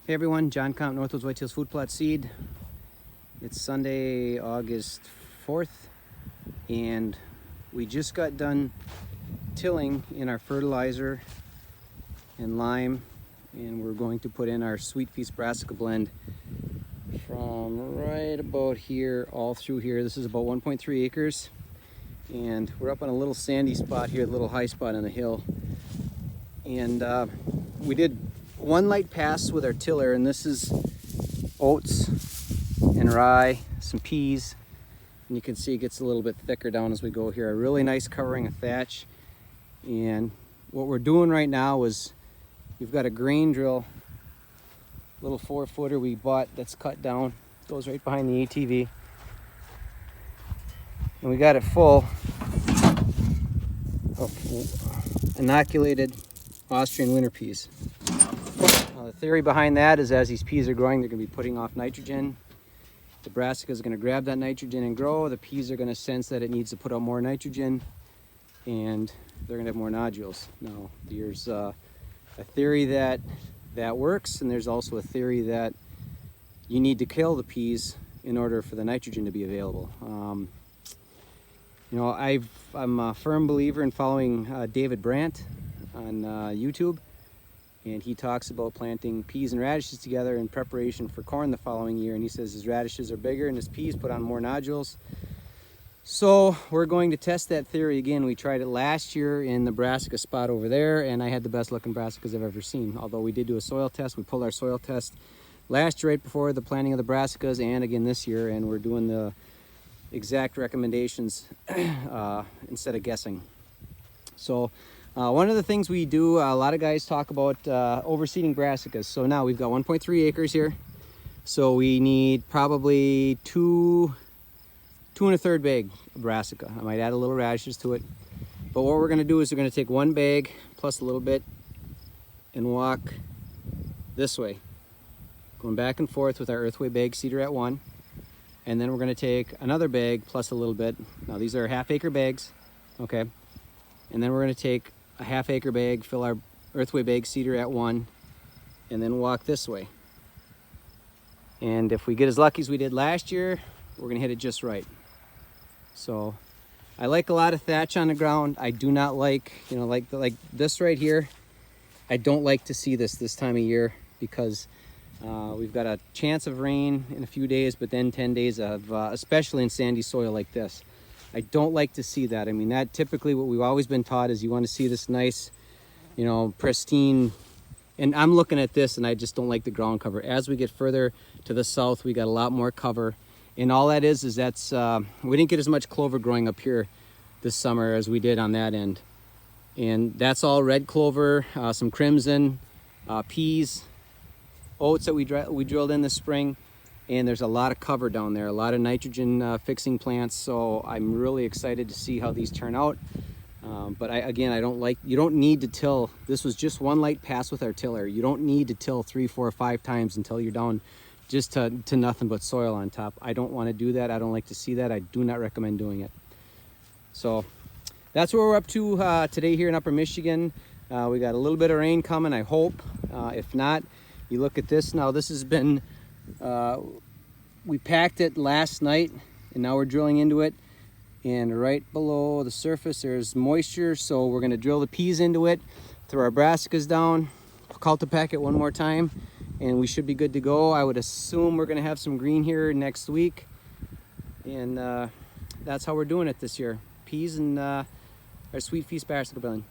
Hey everyone, John Comp, Northwoods Whitetails Food Plot Seed. It's Sunday, August 4th, and we just got done tilling in our fertilizer and lime, and we're going to put in our Sweet Feast Brassica blend from right about here all through here. This is about 1.3 acres, and we're up on a little sandy spot here, a little high spot on the hill. And we did one light pass with our tiller, and this is oats and rye, some peas, and you can see it gets a little bit thicker down as we go here. A really nice covering of thatch. And what we're doing right now is we've got a grain drill, little 4-footer we bought that's cut down, goes right behind the ATV, and we got it full of inoculated Austrian winter peas. The theory behind that is as these peas are growing, they're going to be putting off nitrogen. The brassica is going to grab that nitrogen and grow. The peas are going to sense that it needs to put out more nitrogen, and they're going to have more nodules. Now, there's a theory that works, and there's also a theory that you need to kill the peas in order for the nitrogen to be available. I'm a firm believer in following David Brandt on YouTube. And he talks about planting peas and radishes together in preparation for corn the following year. And he says his radishes are bigger and his peas put on more nodules. So we're going to test that theory again. We tried it last year in the brassica spot over there, and I had the best looking brassicas I've ever seen. Although we did do a soil test. We pulled our soil test last year right before the planting of the brassicas, and again this year, and we're doing the exact recommendations instead of guessing. So one of the things we do, a lot of guys talk about overseeding brassicas. So now we've got 1.3 acres here. So we need probably two and a third bag of brassica. I might add a little radishes to it. But what we're going to do is we're going to take one bag plus a little bit and walk this way, going back and forth with our earthway bag seeder at 1. And then we're going to take another bag plus a little bit. Now these are half-acre bags, okay? And then we're going to take a half-acre bag, fill our earthway bag seeder at 1, and then walk this way. And if we get as lucky as we did last year, we're going to hit it just right. So I like a lot of thatch on the ground. I do not like, like this right here. I don't like to see this time of year because we've got a chance of rain in a few days, but then 10 days of, especially in sandy soil like this. I don't like to see that. I mean, that typically what we've always been taught is you want to see this nice, pristine. And I'm looking at this and I just don't like the ground cover. As we get further to the south, we got a lot more cover. And all that is that's, we didn't get as much clover growing up here this summer as we did on that end. And that's all red clover, some crimson, peas, oats that we drilled in this spring. And there's a lot of cover down there, a lot of nitrogen fixing plants. So I'm really excited to see how these turn out. But I you don't need to till. This was just one light pass with our tiller. You don't need to till 3, 4, 5 times until you're down just to nothing but soil on top. I don't want to do that. I don't like to see that. I do not recommend doing it. So that's what we're up to today here in Upper Michigan. We got a little bit of rain coming, I hope. If not, you look at this now. This has been we packed it last night, and now we're drilling into it, and right below the surface there's moisture, so we're going to drill the peas into it, throw our brassicas down, cultipack it one more time, and we should be good to go. I would assume we're going to have some green here next week, and that's how we're doing it this year. Peas and our Sweet Feast brassica blend.